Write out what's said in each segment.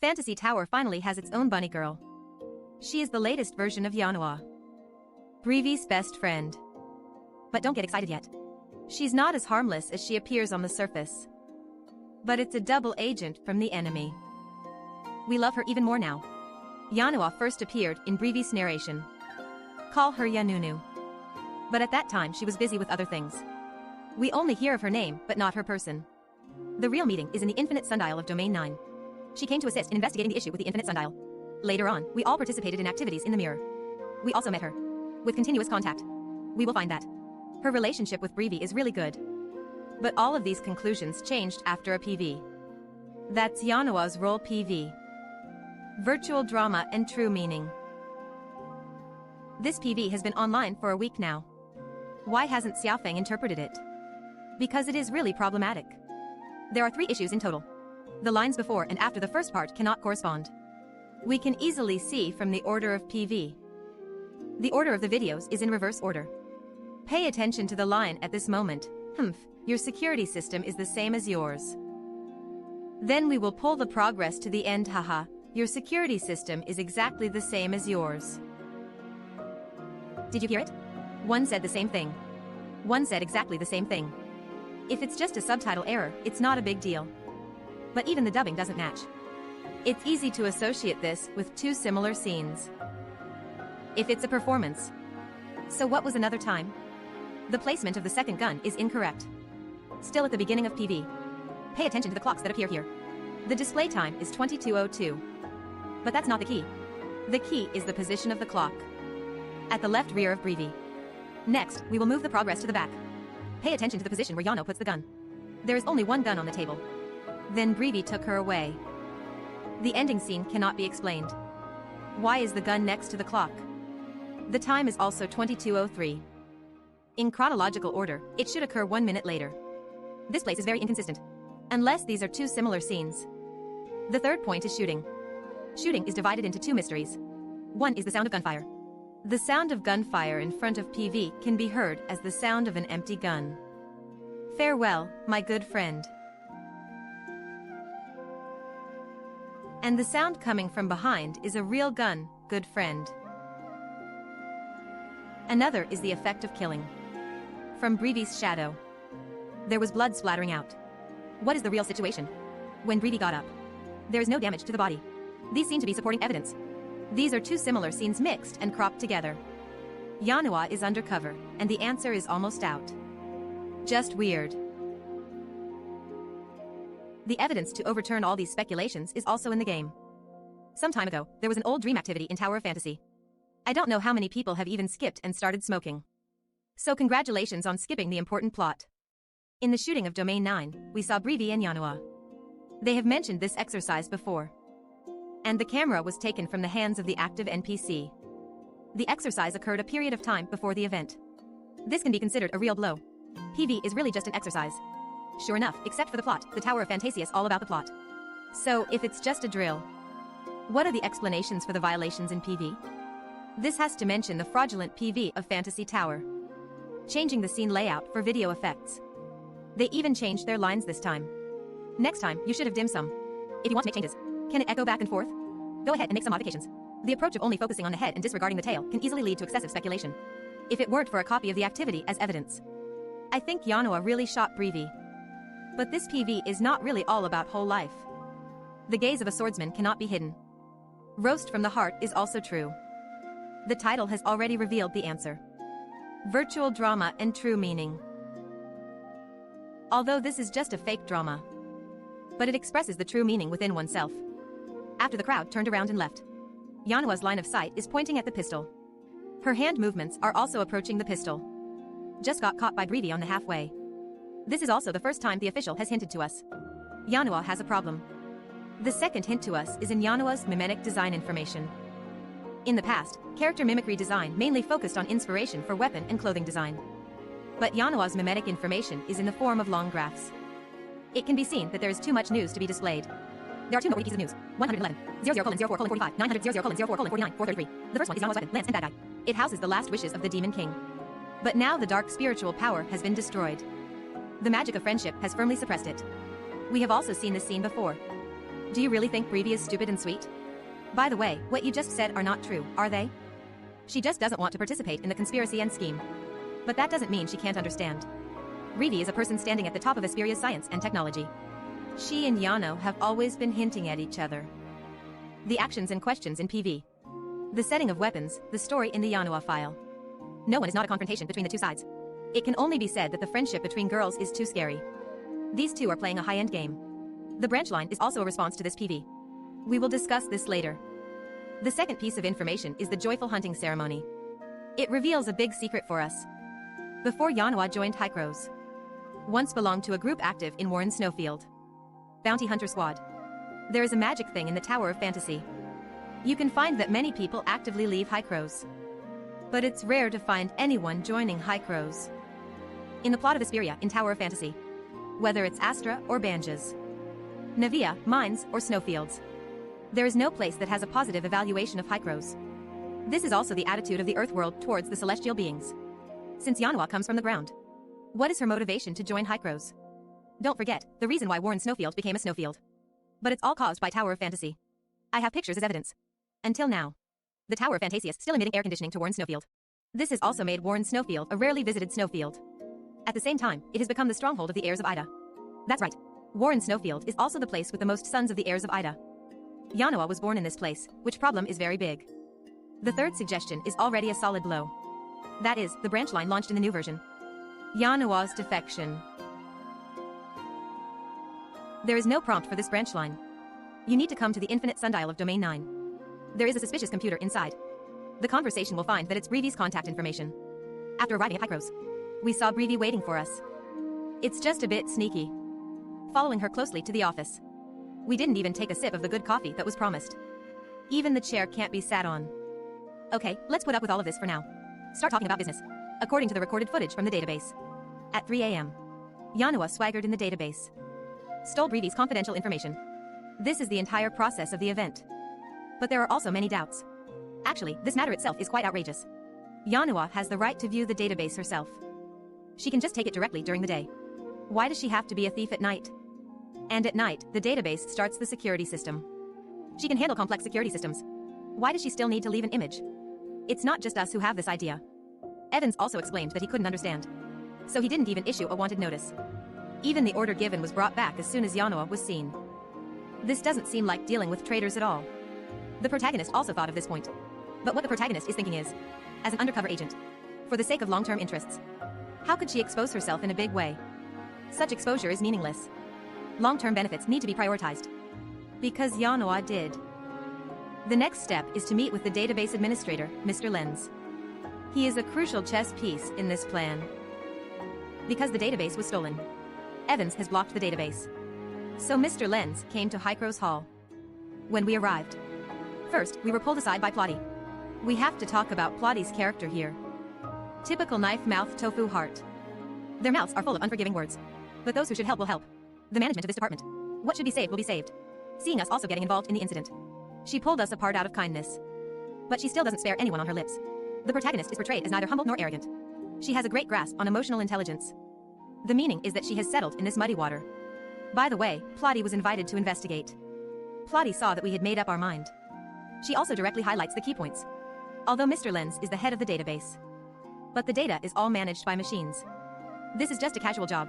Fantasy Tower finally has its own bunny girl. She is the latest version of Yanuo, Breevy's best friend. But don't get excited yet. She's not as harmless as she appears on the surface. But it's a double agent from the enemy. We love her even more now. Yanuo first appeared in Breevy's narration. Call her Yanuo. But at that time she was busy with other things. We only hear of her name, but not her person. The real meeting is in the Infinite Sundial of Domain 9. She came to assist in investigating the issue with the Infinite Sundial. Later on, we all participated in activities in the mirror. We also met her. With continuous contact. We will find that her relationship with Breevy is really good. But all of these conclusions changed after a PV. That's Yanuo's role PV. Virtual drama and true meaning. This PV has been online for a week now. Why hasn't Xiaofeng interpreted it? Because it is really problematic. There are 3 issues in total. The lines before and after the first part cannot correspond. We can easily see from the order of PV. The order of the videos is in reverse order. Pay attention to the line at this moment. Your security system is the same as yours. Then we will pull the progress to the end, haha. Your security system is exactly the same as yours. Did you hear it? One said the same thing. One said exactly the same thing. If it's just a subtitle error, it's not a big deal. But even the dubbing doesn't match. It's easy to associate this with 2 similar scenes. If it's a performance. So what was another time? The placement of the second gun is incorrect. Still at the beginning of PV. Pay attention to the clocks that appear here. The display time is 22:02. But that's not the key. The key is the position of the clock. At the left rear of Breevy. Next, we will move the progress to the back. Pay attention to the position where Yanuo puts the gun. There is only one gun on the table. Then Breevy took her away. The ending scene cannot be explained. Why is the gun next to the clock? The time is also 22:03. In chronological order, it should occur 1 minute later. This place is very inconsistent. Unless these are 2 similar scenes. The third point is shooting. Shooting is divided into 2 mysteries. One is the sound of gunfire. The sound of gunfire in front of PV can be heard as the sound of an empty gun. Farewell, my good friend. And the sound coming from behind is a real gun, good friend. Another is the effect of killing. From Breevy's shadow. There was blood splattering out. What is the real situation? When Breevy got up, there is no damage to the body. These seem to be supporting evidence. These are 2 similar scenes mixed and cropped together. Yanuo is undercover, and the answer is almost out. Just weird. The evidence to overturn all these speculations is also in the game. Some time ago, there was an old dream activity in Tower of Fantasy. I don't know how many people have even skipped and started smoking. So congratulations on skipping the important plot. In the shooting of Domain 9, we saw Breevy and Yanuo. They have mentioned this exercise before. And the camera was taken from the hands of the active NPC. The exercise occurred a period of time before the event. This can be considered a real blow. PV is really just an exercise. Sure enough, except for the plot, the Tower of Fantasy is all about the plot. So, if it's just a drill, what are the explanations for the violations in PV? This has to mention the fraudulent PV of Fantasy Tower. Changing the scene layout for video effects. They even changed their lines this time. Next time, you should have dim sum. If you want to make changes, can it echo back and forth? Go ahead and make some modifications. The approach of only focusing on the head and disregarding the tail can easily lead to excessive speculation. If it weren't for a copy of the activity as evidence. I think Yanuo really shot Breevy. But this PV is not really all about whole life. The gaze of a swordsman cannot be hidden. Roast from the heart is also true. The title has already revealed the answer. Virtual drama and true meaning. Although this is just a fake drama. But it expresses the true meaning within oneself. After the crowd turned around and left, Yanuo's line of sight is pointing at the pistol. Her hand movements are also approaching the pistol. Just got caught by Breevy on the halfway. This is also the first time the official has hinted to us. Yanuo has a problem. The second hint to us is in Yanuo's mimetic design information. In the past, character mimicry design mainly focused on inspiration for weapon and clothing design. But Yanuo's mimetic information is in the form of long graphs. It can be seen that there is too much news to be displayed. There are 2 noteworthy pieces of news. 111, 00:04:45, 900 00:04:49, 433. The first one is Yanuo's weapon, lance and bad guy. It houses the last wishes of the Demon King. But now the dark spiritual power has been destroyed. The magic of friendship has firmly suppressed it. We have also seen this scene before. Do you really think Brevi is stupid and sweet? By the way, what you just said are not true, are they? She just doesn't want to participate in the conspiracy and scheme. But that doesn't mean she can't understand. Brevi is a person standing at the top of Asperia's science and technology. She and Yanuo have always been hinting at each other. The actions and questions in PV. The setting of weapons, the story in the Yanuo file. No one is not a confrontation between the two sides. It can only be said that the friendship between girls is too scary. These two are playing a high-end game. The branch line is also a response to this PV. We will discuss this later. The second piece of information is the joyful hunting ceremony. It reveals a big secret for us. Before Yanuo joined Hycrose, once belonged to a group active in Warren Snowfield. Bounty Hunter Squad. There is a magic thing in the Tower of Fantasy. You can find that many people actively leave Hycrose. But it's rare to find anyone joining Hycrose. In the plot of Asperia in Tower of Fantasy, whether it's Astra or Banjas, Navia, Mines, or Snowfields, there is no place that has a positive evaluation of Hycrose. This is also the attitude of the Earthworld towards the celestial beings. Since Yanuo comes from the ground, what is her motivation to join Hycrose? Don't forget, the reason why Warren Snowfield became a Snowfield. But it's all caused by Tower of Fantasy. I have pictures as evidence. Until now, the Tower of Fantasy is still emitting air conditioning to Warren Snowfield. This has also made Warren Snowfield a rarely visited snowfield. At the same time, it has become the stronghold of the heirs of Ida. That's right. Warren Snowfield is also the place with the most sons of the heirs of Ida. Yanuo was born in this place, which problem is very big. The third suggestion is already a solid blow. That is, the branch line launched in the new version. Yanuo's defection. There is no prompt for this branch line. You need to come to the infinite sundial of Domain 9. There is a suspicious computer inside. The conversation will find that it's Brevi's contact information. After arriving at Hycrose, we saw Brevi waiting for us. It's just a bit sneaky. Following her closely to the office. We didn't even take a sip of the good coffee that was promised. Even the chair can't be sat on. Okay, let's put up with all of this for now. Start talking about business. According to the recorded footage from the database. At 3 a.m., Yanuo swaggered in the database. Stole Brevi's confidential information. This is the entire process of the event. But there are also many doubts. Actually, this matter itself is quite outrageous. Yanuo has the right to view the database herself. She can just take it directly during the day. Why does she have to be a thief at night? And at night, the database starts the security system. She can handle complex security systems. Why does she still need to leave an image? It's not just us who have this idea. Evans also explained that he couldn't understand. So he didn't even issue a wanted notice. Even the order given was brought back as soon as Yanuo was seen. This doesn't seem like dealing with traitors at all. The protagonist also thought of this point. But what the protagonist is thinking is, as an undercover agent, for the sake of long-term interests, how could she expose herself in a big way? Such exposure is meaningless. Long-term benefits need to be prioritized. Because Yanuo did. The next step is to meet with the database administrator, Mr. Lenz. He is a crucial chess piece in this plan. Because the database was stolen, Evans has blocked the database. So Mr. Lenz came to Hycrose Hall. When we arrived, first, we were pulled aside by Plotty. We have to talk about Plotty's character here. Typical knife-mouth tofu heart. Their mouths are full of unforgiving words. But those who should help will help. The management of this department. What should be saved will be saved. Seeing us also getting involved in the incident, she pulled us apart out of kindness. But she still doesn't spare anyone on her lips. The protagonist is portrayed as neither humble nor arrogant. She has a great grasp on emotional intelligence. The meaning is that she has settled in this muddy water. By the way, Plotty was invited to investigate. Plotty saw that we had made up our mind. She also directly highlights the key points. Although Mr. Lenz is the head of the database. But the data is all managed by machines. This is just a casual job.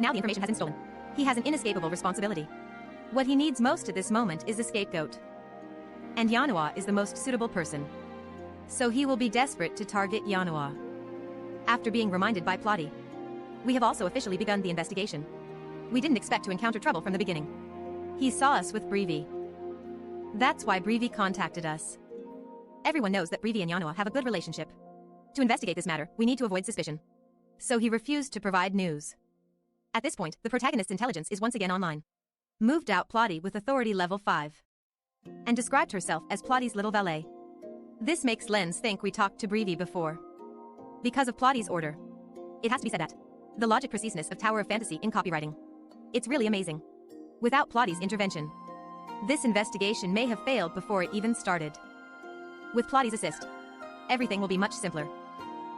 Now the information has been stolen. He has an inescapable responsibility. What he needs most at this moment is a scapegoat. And Yanuo is the most suitable person. So he will be desperate to target Yanuo. After being reminded by Plotty, we have also officially begun the investigation. We didn't expect to encounter trouble from the beginning. He saw us with Brevi. That's why Brevi contacted us. Everyone knows that Brevi and Yanuo have a good relationship. To investigate this matter, we need to avoid suspicion. So he refused to provide news. At this point, the protagonist's intelligence is once again online. Moved out Plotty with authority level 5. And described herself as Plotty's little valet. This makes Lenz think we talked to Brevi before. Because of Plotty's order. It has to be said that the logic preciseness of Tower of Fantasy in copywriting. It's really amazing. Without Plotty's intervention, this investigation may have failed before it even started. With Plotty's assist, everything will be much simpler.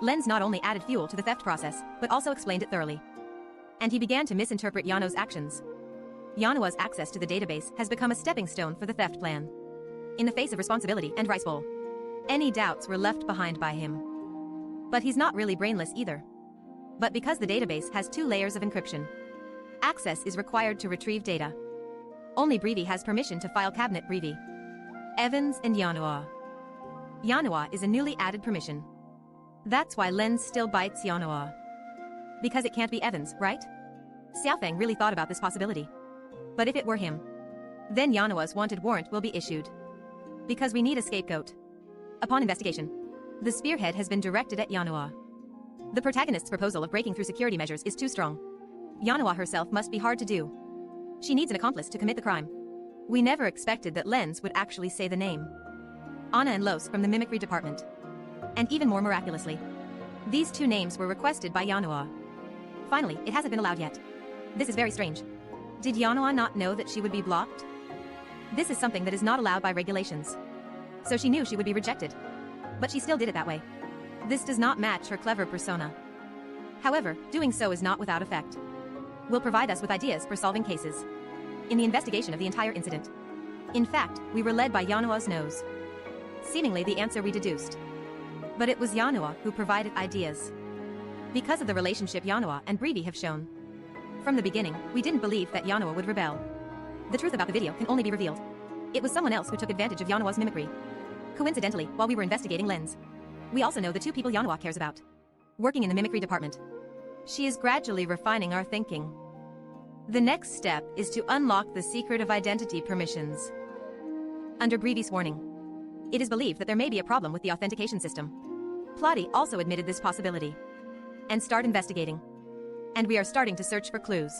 Lenz not only added fuel to the theft process, but also explained it thoroughly. And he began to misinterpret Yanuo's actions. Yanuo's access to the database has become a stepping stone for the theft plan. In the face of responsibility and rice bowl, any doubts were left behind by him. But he's not really brainless either. But because the database has 2 layers of encryption, access is required to retrieve data. Only Brevi has permission to file cabinet Brevi, Evans and Yanuo. Yanuo is a newly added permission. That's why Lens still bites Yanuo. Because it can't be Evans, right? Xiaofeng really thought about this possibility. But if it were him, then Yanuo's wanted warrant will be issued. Because we need a scapegoat. Upon investigation, the spearhead has been directed at Yanuo. The protagonist's proposal of breaking through security measures is too strong. Yanuo herself must be hard to do. She needs an accomplice to commit the crime. We never expected that Lens would actually say the name. Anna and Los from the mimicry department. And even more miraculously, these 2 names were requested by Yanuo. Finally, it hasn't been allowed yet. This is very strange. Did Yanuo not know that she would be blocked? This is something that is not allowed by regulations. So she knew she would be rejected. But she still did it that way. This does not match her clever persona. However, doing so is not without effect. Will provide us with ideas for solving cases in the investigation of the entire incident. In fact, we were led by Yanuo's nose. Seemingly the answer we deduced. But it was Yanuo who provided ideas. Because of the relationship Yanuo and Brevi have shown. From the beginning, we didn't believe that Yanuo would rebel. The truth about the video can only be revealed. It was someone else who took advantage of Yanuo's mimicry. Coincidentally, while we were investigating Lens, we also know the 2 people Yanuo cares about. Working in the mimicry department. She is gradually refining our thinking. The next step is to unlock the secret of identity permissions. Under Brevi's warning, it is believed that there may be a problem with the authentication system. Plotty also admitted this possibility. And start investigating. And we are starting to search for clues.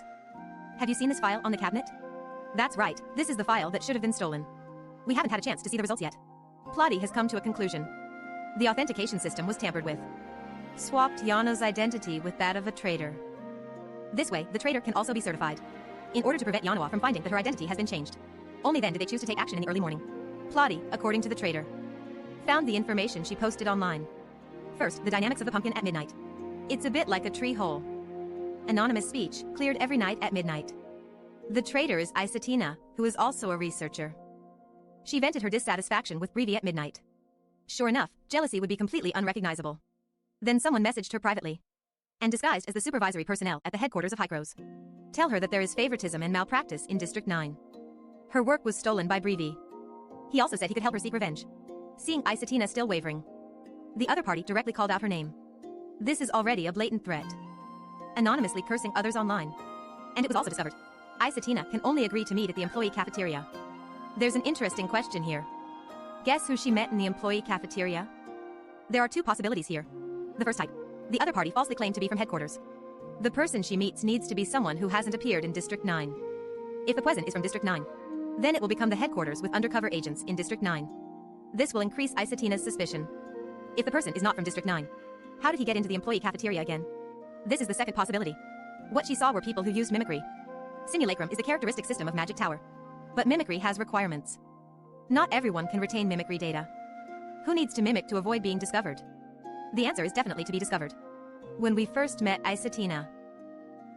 Have you seen this file on the cabinet? That's right, this is the file that should have been stolen. We haven't had a chance to see the results yet. Plotty has come to a conclusion. The authentication system was tampered with. Swapped Yanuo's identity with that of a traitor. This way, the traitor can also be certified. In order to prevent Yanuo from finding that her identity has been changed. Only then did they choose to take action in the early morning. Plotty, according to the traitor, found the information she posted online. First, the dynamics of the pumpkin at midnight. It's a bit like a tree hole. Anonymous speech, cleared every night at midnight. The traitor is Isatina, who is also a researcher. She vented her dissatisfaction with Brevi at midnight. Sure enough, jealousy would be completely unrecognizable. Then someone messaged her privately. And disguised as the supervisory personnel at the headquarters of Hycros. Tell her that there is favoritism and malpractice in District 9. Her work was stolen by Brevi. He also said he could help her seek revenge. Seeing Isatina still wavering, the other party directly called out her name. This is already a blatant threat. Anonymously cursing others online. And it was also discovered. Isatina can only agree to meet at the employee cafeteria. There's an interesting question here. Guess who she met in the employee cafeteria? There are 2 possibilities here. The first type. The other party falsely claimed to be from headquarters. The person she meets needs to be someone who hasn't appeared in District 9. If the present is from District 9, then it will become the headquarters with undercover agents in District 9. This will increase Isatina's suspicion. If the person is not from District 9, how did he get into the employee cafeteria again? This is the second possibility. What she saw were people who used mimicry. Simulacrum is the characteristic system of Magic Tower. But mimicry has requirements. Not everyone can retain mimicry data. Who needs to mimic to avoid being discovered? The answer is definitely to be discovered. When we first met Isatina,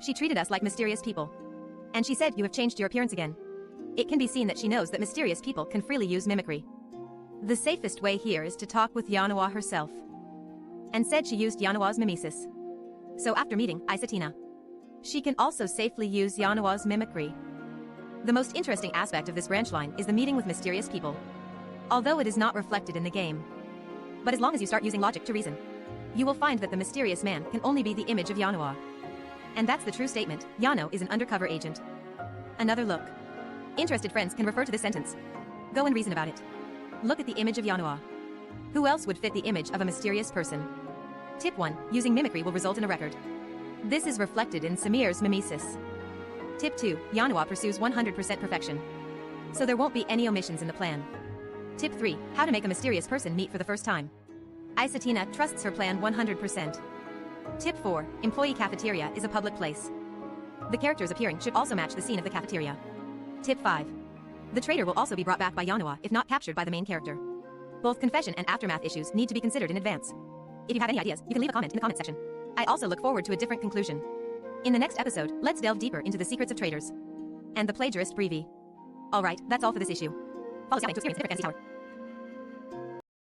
she treated us like mysterious people. And she said you have changed your appearance again. It can be seen that she knows that mysterious people can freely use mimicry. The safest way here is to talk with Yanuo herself. And said she used Yanuo's mimesis. So after meeting Isatina, she can also safely use Yanuo's mimicry. The most interesting aspect of this branch line is the meeting with mysterious people. Although it is not reflected in the game. But as long as you start using logic to reason, you will find that the mysterious man can only be the image of Yanuo. And that's the true statement. Yanuo is an undercover agent. Another look. Interested friends can refer to this sentence. Go and reason about it. Look at the image of Yanuo. Who else would fit the image of a mysterious person? Tip 1. Using mimicry will result in a record. This is reflected in Samir's mimesis. Tip 2. Yanuo pursues 100% perfection. So there won't be any omissions in the plan. Tip 3. How to make a mysterious person meet for the first time. Isatina trusts her plan 100%. Tip 4. Employee cafeteria is a public place. The characters appearing should also match the scene of the cafeteria. Tip 5. The traitor will also be brought back by Yanuo if not captured by the main character. Both confession and aftermath issues need to be considered in advance. If you have any ideas, you can leave a comment in the comment section. I also look forward to a different conclusion. In the next episode, let's delve deeper into the secrets of traitors. and the plagiarist Brevi. Alright, that's all for this issue. Follow Xiaofeng to experience a different fantasy tower.